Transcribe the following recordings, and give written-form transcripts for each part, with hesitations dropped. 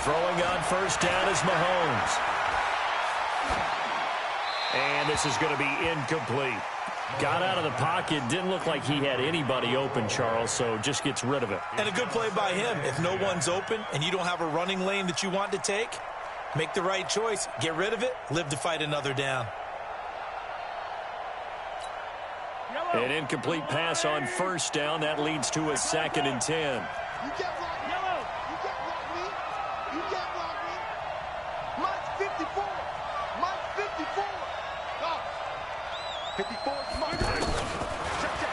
Throwing on first down is Mahomes. And this is going to be incomplete. Got out of the pocket. Didn't look like he had anybody open, Charles, so just gets rid of it. And a good play by him. If no one's open and you don't have a running lane that you want to take, make the right choice. Get rid of it. Live to fight another down. An incomplete pass on first down. That leads to a 2nd and 10. You can't block me. You can't block me. You can't block me. Mike's 54. Mike's 54. Go. 54 is Mike.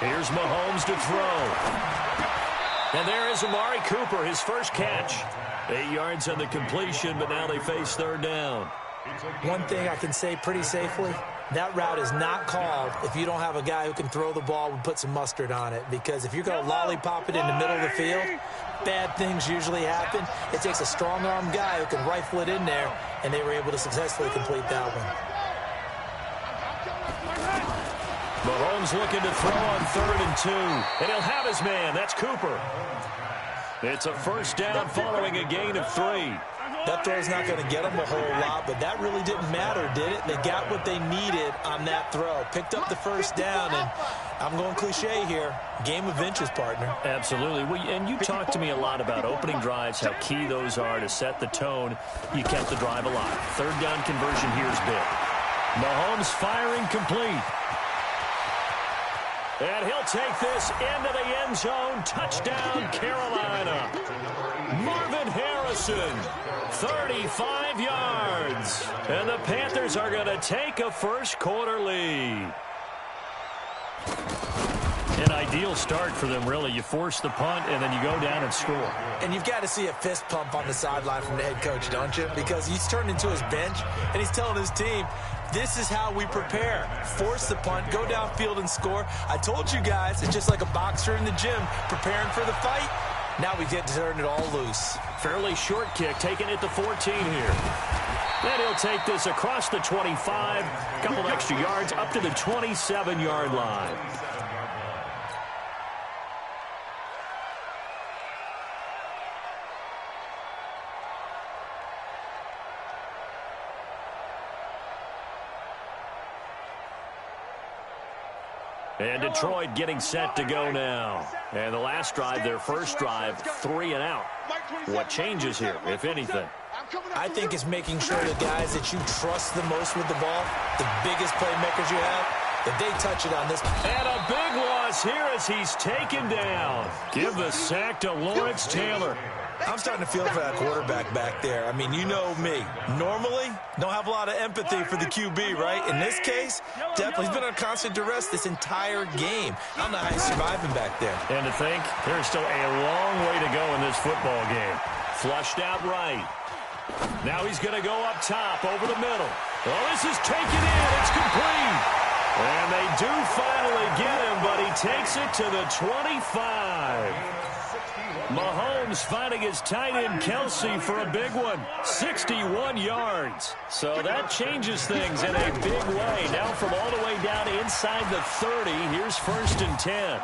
Here's Mahomes to throw. And there is Amari Cooper, his first catch. 8 yards on the completion, but now they face 3rd down. One thing I can say pretty safely, that route is not called if you don't have a guy who can throw the ball and put some mustard on it. Because if you're going to lollipop it in the middle of the field, bad things usually happen. It takes a strong-arm guy who can rifle it in there, and they were able to successfully complete that one. Mahomes looking to throw on 3rd and 2. And he'll have his man. That's Cooper. It's a first down following a gain of 3. That throw's not going to get them a whole lot, but that really didn't matter, did it? They got what they needed on that throw. Picked up the first down, and I'm going cliche here. Game of inches, partner. Absolutely. And you talked to me a lot about opening drives, how key those are to set the tone. You kept the drive alive. 3rd down conversion here is big. Mahomes firing complete. And he'll take this into the end zone. Touchdown, Carolina. Marvin Harrison, 35 yards. And the Panthers are going to take a first-quarter lead. An ideal start for them, really. You force the punt, and then you go down and score. And you've got to see a fist pump on the sideline from the head coach, don't you? Because he's turned into his bench, and he's telling his team, this is how we prepare. Force the punt, go downfield and score. I told you guys, it's just like a boxer in the gym preparing for the fight. Now we get to turn it all loose. Fairly short kick, taking it to 14 here. Then he'll take this across the 25, a couple extra yards, up to the 27-yard line. And Detroit getting set to go now. And the last drive, their first drive, 3 and out. What changes here, if anything? I think it's making sure the guys that you trust the most with the ball, the biggest playmakers you have, that they touch it on this. And a big loss here as he's taken down. Give the sack to Lawrence Taylor. I'm starting to feel for that quarterback back there. I mean, you know me. Normally, don't have a lot of empathy for the QB, right? In this case, definitely he's been on constant duress this entire game. I don't know how he's surviving back there. And to think, there's still a long way to go in this football game. Flushed out right. Now he's going to go up top over the middle. Well, this is taken in. It's complete. And they do finally get him, but he takes it to the 25. Mahomes finding his tight end Kelsey for a big one. 61 yards. So that changes things in a big way. Now from all the way down inside the 30, here's 1st and 10.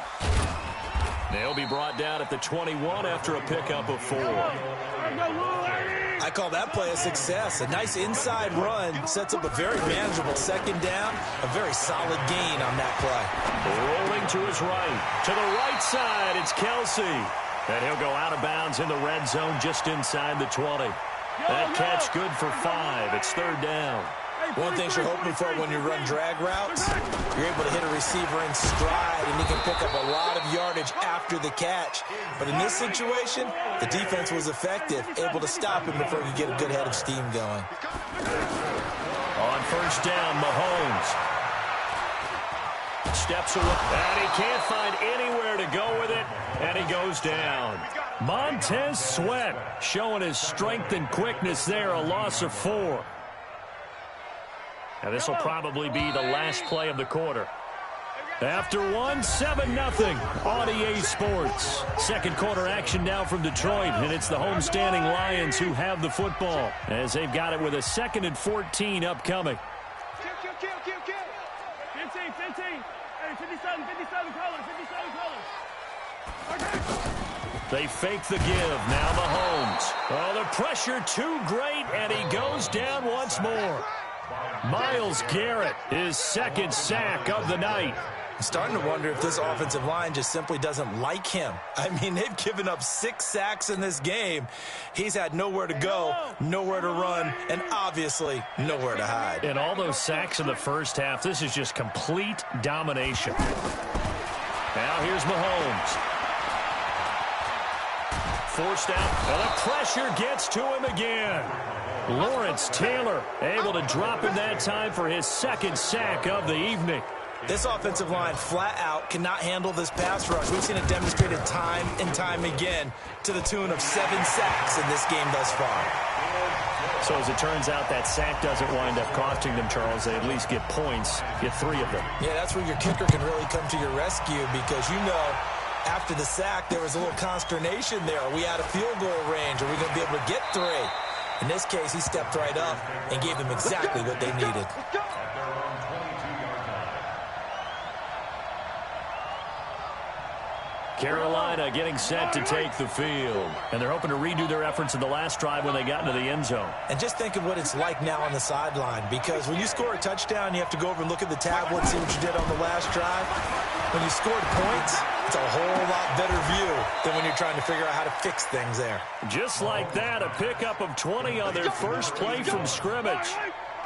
They'll be brought down at the 21 after a pickup of 4. I call that play a success. A nice inside run sets up a very manageable 2nd down. A very solid gain on that play. Rolling to his right. To the right side, it's Kelsey. And he'll go out of bounds in the red zone just inside the 20. That catch good for 5. It's 3rd down. One thing you're hoping for when you run drag routes, you're able to hit a receiver in stride, and he can pick up a lot of yardage after the catch. But in this situation, the defense was effective, able to stop him before he could get a good head of steam going. On 1st down, Mahomes steps away, and he can't find anywhere to go with it, and he goes down. Montez Sweat showing his strength and quickness there, a loss of 4. And this will probably be the last play of the quarter. After 7-0 on EA Sports. 2nd quarter action now from Detroit, and it's the homestanding Lions who have the football as they've got it with a 2nd and 14 upcoming. 15. Hey, 57 colors. They fake the give. Now Mahomes. Oh, the pressure too great, and he goes down once more. Myles Garrett, his second sack of the night. I'm starting to wonder if this offensive line just simply doesn't like him. I mean, they've given up 6 sacks in this game. He's had nowhere to go, nowhere to run, and obviously nowhere to hide. And all those sacks in the first half, this is just complete domination. Now here's Mahomes. Forced out, and the pressure gets to him again. Lawrence Taylor able to drop him that time for his second sack of the evening. This offensive line flat out cannot handle this pass rush. We've seen it demonstrated time and time again to the tune of 7 sacks in this game thus far. So as it turns out, that sack doesn't wind up costing them, Charles. They at least get points, get 3 of them. Yeah, that's where your kicker can really come to your rescue because you know after the sack there was a little consternation there. Are we out of field goal range? Are we going to be able to get 3? In this case, he stepped right up and gave them exactly what they needed. Carolina getting set to take the field. And they're hoping to redo their efforts in the last drive when they got into the end zone. And just think of what it's like now on the sideline, because when you score a touchdown, you have to go over and look at the tablet and see what you did on the last drive. When you scored points, it's a whole lot better view than when you're trying to figure out how to fix things there. Just like that, a pickup of 20 on their first play from scrimmage.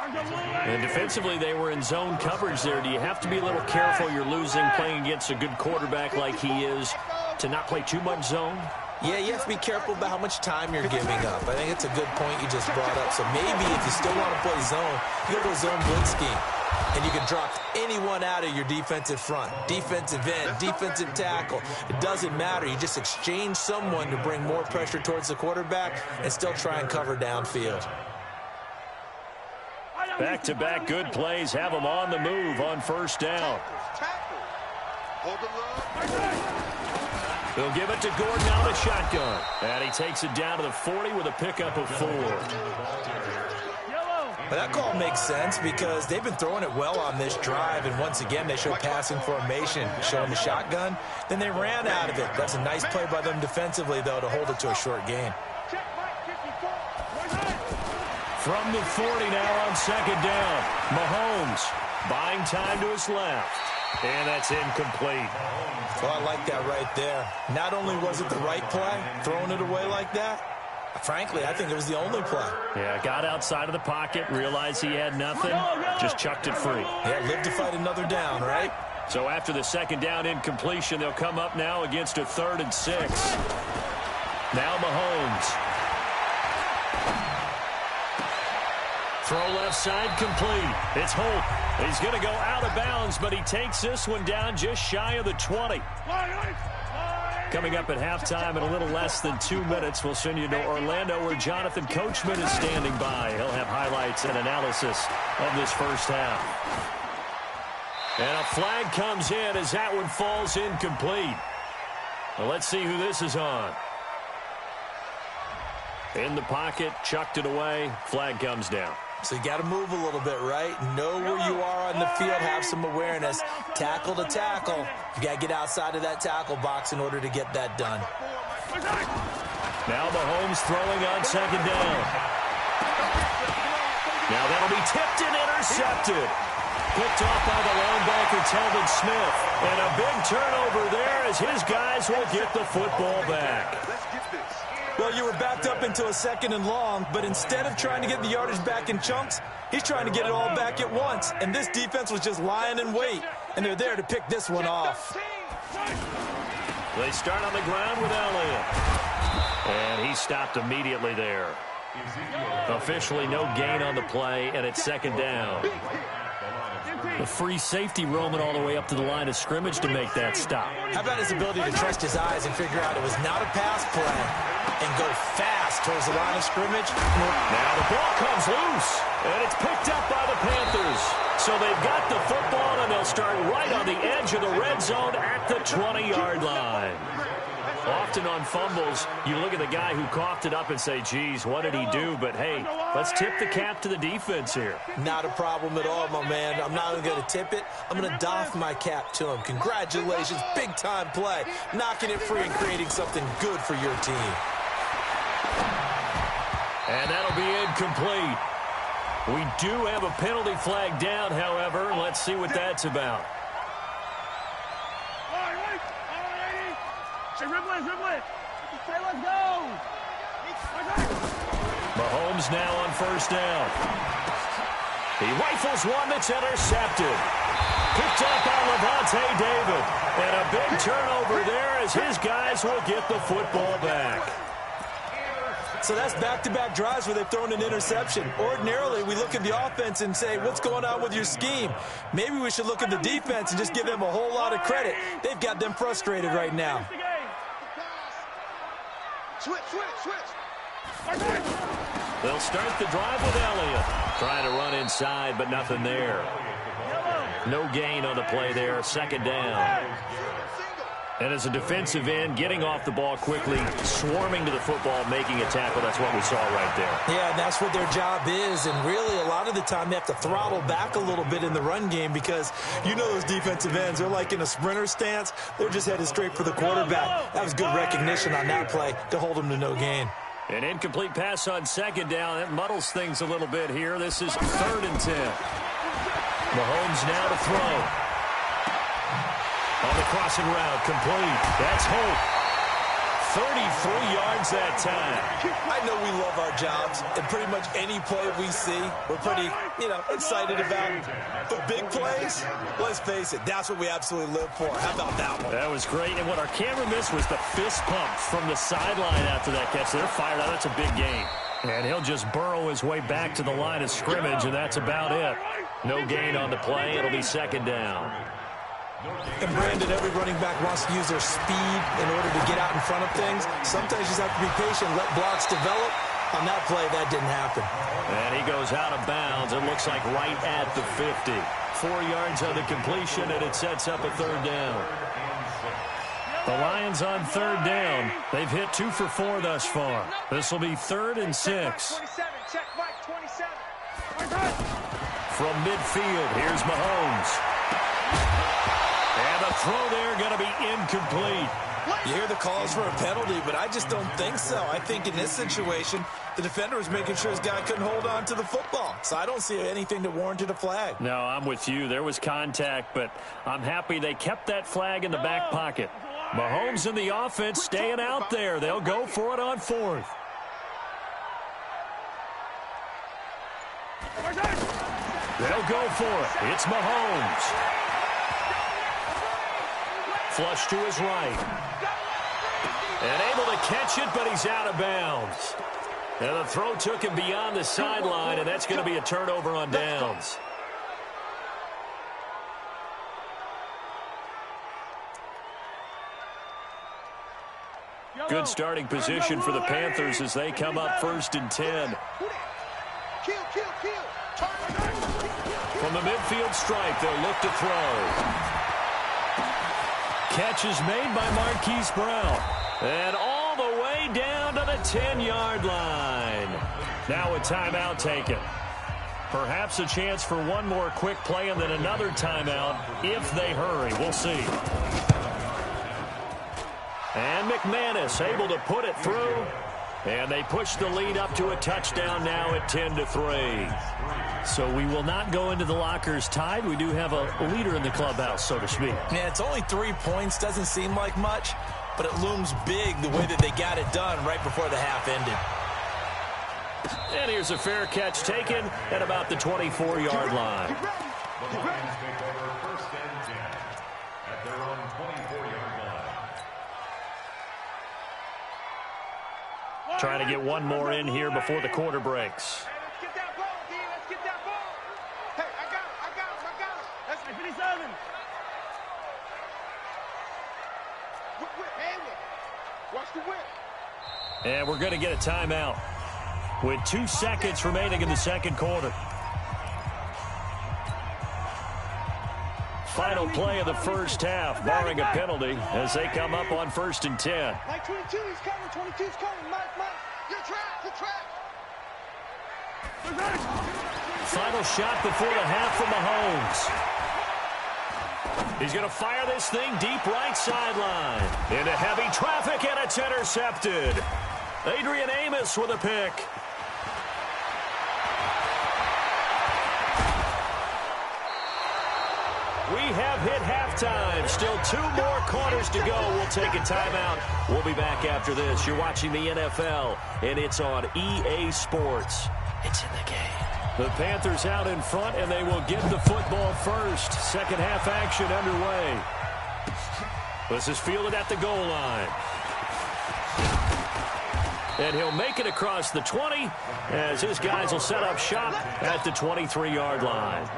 And defensively, they were in zone coverage there. Do you have to be a little careful? You're losing, playing against a good quarterback like he is, to not play too much zone? Yeah, you have to be careful about how much time you're giving up. I think it's a good point you just brought up. So maybe if you still want to play zone, you go to a zone blitz scheme. And you can drop anyone out of your defensive front, defensive end, defensive tackle. It doesn't matter. You just exchange someone to bring more pressure towards the quarterback and still try and cover downfield. Back-to-back good plays have them on the move on first down. They'll give it to Gordon out of the shotgun. And he takes it down to the 40 with a pickup of 4. But that call makes sense because they've been throwing it well on this drive, and once again they show passing formation, showing the shotgun. Then they ran out of it. That's a nice play by them defensively, though, to hold it to a short gain. From the 40 now on second down. Mahomes buying time to his left. And that's incomplete. Well, I like that right there. Not only was it the right play, throwing it away like that, frankly, I think it was the only play. Yeah, got outside of the pocket, realized he had nothing, just chucked it free. Yeah, live to fight another down, right? So after the second down incompletion, they'll come up now against a 3rd and 6. Now Mahomes. Throw left side complete. It's Holt. He's going to go out of bounds, but he takes this one down just shy of the 20. Coming up at halftime in a little less than 2 minutes, we'll send you to Orlando where Jonathan Coachman is standing by. He'll have highlights and analysis of this first half. And a flag comes in as that one falls incomplete. Well, let's see who this is on. In the pocket, chucked it away, flag comes down. So you got to move a little bit, right? Know where you are on the field, have some awareness. Tackle to tackle. You got to get outside of that tackle box in order to get that done. Now Mahomes throwing on second down. Now that'll be tipped and intercepted. Picked off by the linebacker, Telvin Smith. And a big turnover there as his guys will get the football back. Well, you were backed up into a 2nd and long, but instead of trying to get the yardage back in chunks, he's trying to get it all back at once. And this defense was just lying in wait, and they're there to pick this one off. They start on the ground with Elliott. And he stopped immediately there. Officially no gain on the play, and it's second down. The free safety roaming all the way up to the line of scrimmage to make that stop. How about his ability to trust his eyes and figure out it was not a pass play and go fast towards the line of scrimmage? Now the ball comes loose, and it's picked up by the Panthers. So they've got the football, and they'll start right on the edge of the red zone at the 20-yard line. Often on fumbles, you look at the guy who coughed it up and say, geez, what did he do? But, hey, let's tip the cap to the defense here. Not a problem at all, my man. I'm not even going to tip it. I'm going to doff my cap to him. Congratulations. Big-time play. Knocking it free and creating something good for your team. And that'll be incomplete. We do have a penalty flag down, however. Let's see what that's about. Let's go. Mahomes now on first down. He rifles one that's intercepted. Picked up by Levante David. And a big turnover there as his guys will get the football back. So that's back-to-back drives where they've thrown an interception. Ordinarily, we look at the offense and say, what's going on with your scheme? Maybe we should look at the defense and just give them a whole lot of credit. They've got them frustrated right now. Switch. They'll start the drive with Elliott. Trying to run inside, but nothing there. No gain on the play there. Second down. And as a defensive end, getting off the ball quickly, swarming to the football, making a tackle, that's what we saw right there. Yeah, and that's what their job is. And really, a lot of the time, they have to throttle back a little bit in the run game because you know those defensive ends, they're like in a sprinter stance. They're just headed straight for the quarterback. That was good recognition on that play to hold them to no gain. An incomplete pass on second down. That muddles things a little bit here. This is 3rd and 10. Mahomes now to throw. On the crossing route, complete. That's Hope. 33 yards that time. I know we love our jobs, and pretty much any play we see, we're pretty, excited about. But big plays, let's face it, that's what we absolutely live for. How about that one? That was great, and what our camera missed was the fist pump from the sideline after that catch. They're fired out. That's a big gain. And he'll just burrow his way back to the line of scrimmage, and that's about it. No gain on the play. It'll be second down. And Brandon, every running back wants to use their speed in order to get out in front of things. Sometimes you just have to be patient, let blocks develop. On that play, that didn't happen. And he goes out of bounds. It looks like right at the 50. 4 yards on the completion, and it sets up a third down. The Lions on third down. They've hit 2 for 4 thus far. This will be 3rd and 6. Check Mike, 27. From midfield, here's Mahomes. And the throw there going to be incomplete. You hear the calls for a penalty, but I just don't think so. I think in this situation, the defender was making sure his guy couldn't hold on to the football. So I don't see anything that warranted a flag. No, I'm with you. There was contact, but I'm happy they kept that flag in the back pocket. Mahomes and the offense staying out there. They'll go for it on 4th. They'll go for it. It's Mahomes. Flush to his right. And able to catch it, but he's out of bounds. And the throw took him beyond the sideline, and that's going to be a turnover on downs. Good starting position for the Panthers as they come up 1st and 10. Kill. From the midfield stripe, they'll look to throw. Catch is made by Marquise Brown. And all the way down to the 10-yard line. Now a timeout taken. Perhaps a chance for one more quick play and then another timeout if they hurry. We'll see. And McManus able to put it through. And they push the lead up to a touchdown now at 10-3. So we will not go into the lockers tied. We do have a leader in the clubhouse, so to speak. Yeah, it's only 3 points. Doesn't seem like much, but it looms big the way that they got it done right before the half ended. And here's a fair catch taken at about the 24-yard line. Trying to get one more in here before the quarter breaks. Hey, let's get that ball, D. Let's get that ball. Hey, I got him. That's 57. Whip, hand whip. Watch the whip. And we're going to get a timeout with 2 seconds remaining in the second quarter. final play of the first half, barring a penalty, as they come up on 1st and 10. Mike 22, he's coming. 22's coming. Mike. You're trapped. Final shot before the half from Mahomes. He's going to fire this thing deep right sideline. Into heavy traffic, and it's intercepted. Adrian Amos with a pick. We have hit halftime. Still 2 more quarters to go. We'll take a timeout. We'll be back after this. You're watching the NFL, and it's on EA Sports. It's in the game. The Panthers out in front, and they will get the football first. Second half action underway. This is fielded at the goal line. And he'll make it across the 20 as his guys will set up shop at the 23-yard line.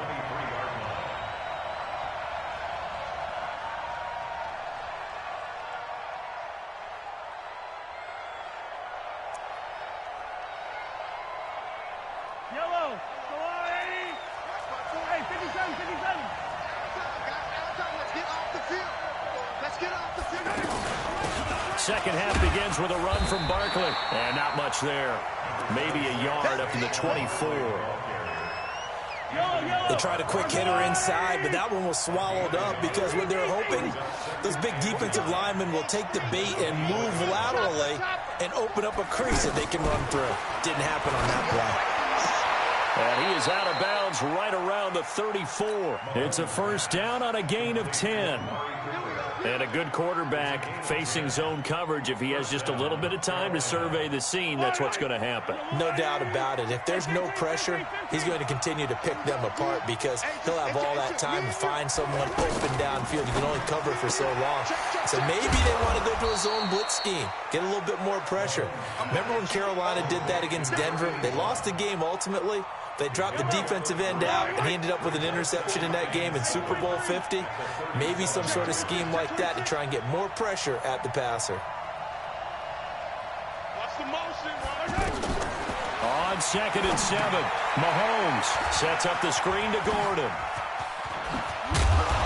Second half begins with a run from Barkley. And not much there. Maybe a yard up to the 24. They tried a quick hitter inside, but that one was swallowed up because what they're hoping, those big defensive linemen will take the bait and move laterally and open up a crease that they can run through. Didn't happen on that play. And he is out of bounds right around the 34. It's a first down on a gain of 10. And a good quarterback facing zone coverage. If he has just a little bit of time to survey the scene, that's what's going to happen. No doubt about it. If there's no pressure, he's going to continue to pick them apart because he'll have all that time to find someone open downfield. You can only cover for so long. So maybe they want to go to a zone blitz scheme, get a little bit more pressure. Remember when Carolina did that against Denver? They lost the game ultimately. They dropped the defensive end out, and he ended up with an interception in that game in Super Bowl 50. Maybe some sort of scheme like that to try and get more pressure at the passer. Watch the motion. On 2nd and 7, Mahomes sets up the screen to Gordon.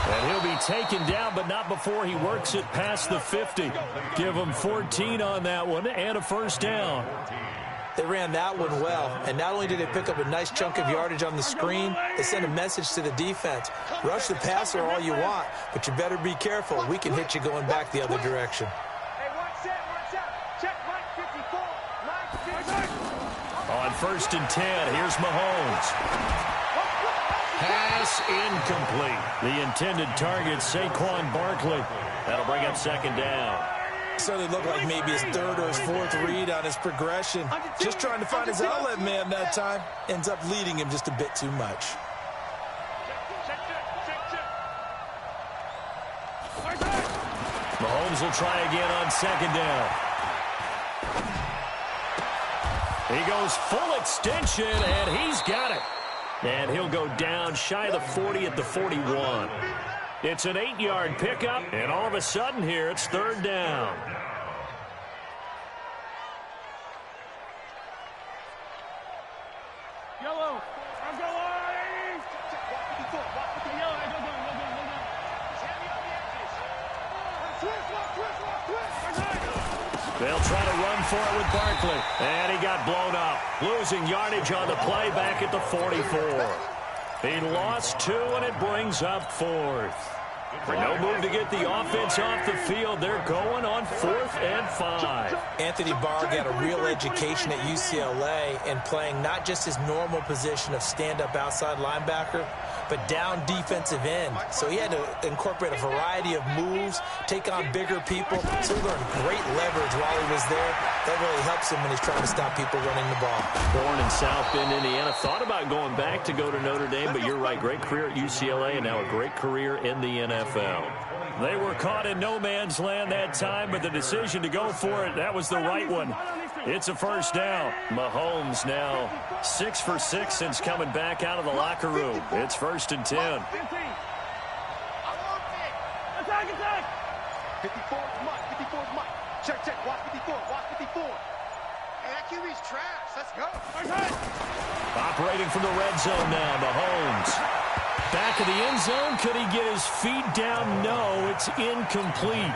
And he'll be taken down, but not before he works it past the 50. Give him 14 on that one and a first down. They ran that one well, and not only did they pick up a nice chunk of yardage on the screen, they sent a message to the defense. Rush the passer all you want, but you better be careful. We can hit you going back the other direction. Hey, watch out. Check Mike 54. On 1st and 10, here's Mahomes. Pass incomplete. The intended target, Saquon Barkley. That'll bring up 2nd down. Certainly looked like maybe his 3rd or his 4th read on his progression. Just trying to find his outlet man that time. Ends up leading him just a bit too much. Mahomes will try again on 2nd down. He goes full extension, and he's got it. And he'll go down shy of the 40 at the 41. It's an 8-yard pickup, and all of a sudden here, it's 3rd down. Yellow. I'm going. They'll try to run for it with Barkley. And he got blown up. Losing yardage on the play back at the 44. He lost 2, and it brings up 4th. For no move to get the offense off the field, they're going on 4th and 5. Anthony Barr got a real education at UCLA and playing not just his normal position of stand-up outside linebacker, but down defensive end. So he had to incorporate a variety of moves, take on bigger people. So he learned great leverage while he was there. That really helps him when he's trying to stop people running the ball. Born in South Bend, Indiana. Thought about going back to go to Notre Dame, but you're right. Great career at UCLA and now a great career in the NFL. They were caught in no man's land that time, but the decision to go for it, that was the right one. It's a first down. Mahomes now 6 for 6 since coming back out of the locker room. It's 1st and 10. Attack. 54 is Mike. Check. Watch 54. Hey, that QB's trash. Let's go. Operating from the red zone now, Mahomes. Back of the end zone. Could he get his feet down? No, it's incomplete.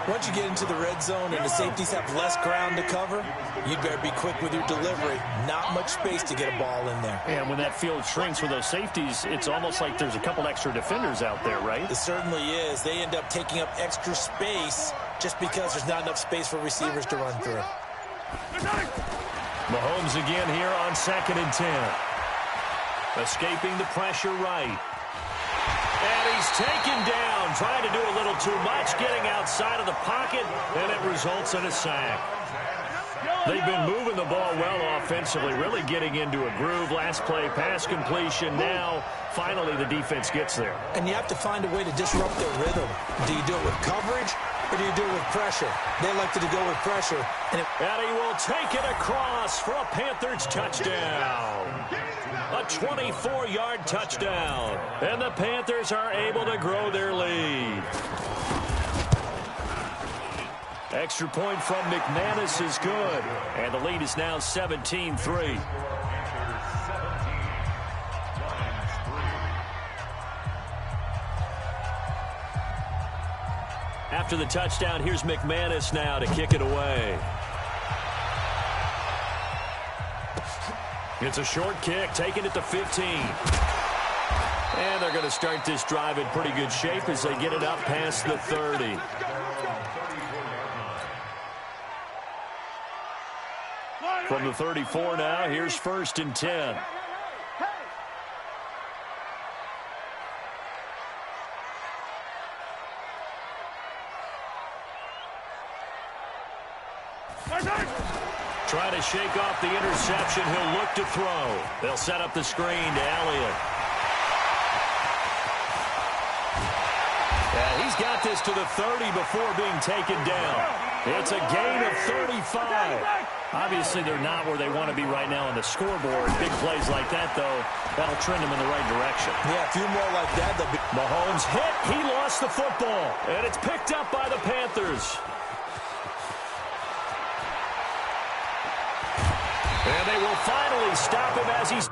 Once you get into the red zone and the safeties have less ground to cover, you'd better be quick with your delivery. Not much space to get a ball in there. And when that field shrinks with those safeties, it's almost like there's a couple extra defenders out there, right? It certainly is. They end up taking up extra space just because there's not enough space for receivers to run through. Mahomes again here on 2nd and 10. Escaping the pressure right. And he's taken down, trying to do a little too much, getting outside of the pocket, and it results in a sack. They've been moving the ball well offensively, really getting into a groove. Last play, pass completion. Now, finally, the defense gets there. And you have to find a way to disrupt their rhythm. Do you do it with coverage, or do you do it with pressure? They elected to go with pressure. And he will take it across for a Panthers touchdown. A 24-yard touchdown. And the Panthers are able to grow their lead. Extra point from McManus is good. And the lead is now 17-3. After the touchdown, here's McManus now to kick it away. It's a short kick, taking it to 15. And they're going to start this drive in pretty good shape as they get it up past the 30. From the 34 now, here's 1st and 10. Trying to shake off the interception. He'll look to throw. They'll set up the screen to Elliott. Yeah, he's got this to the 30 before being taken down. It's a gain of 35. Obviously, they're not where they want to be right now on the scoreboard. Big plays like that, though, that'll trend them in the right direction. Yeah, a few more like that. Mahomes hit. He lost the football. And it's picked up by the Panthers. And they will finally stop him as he's...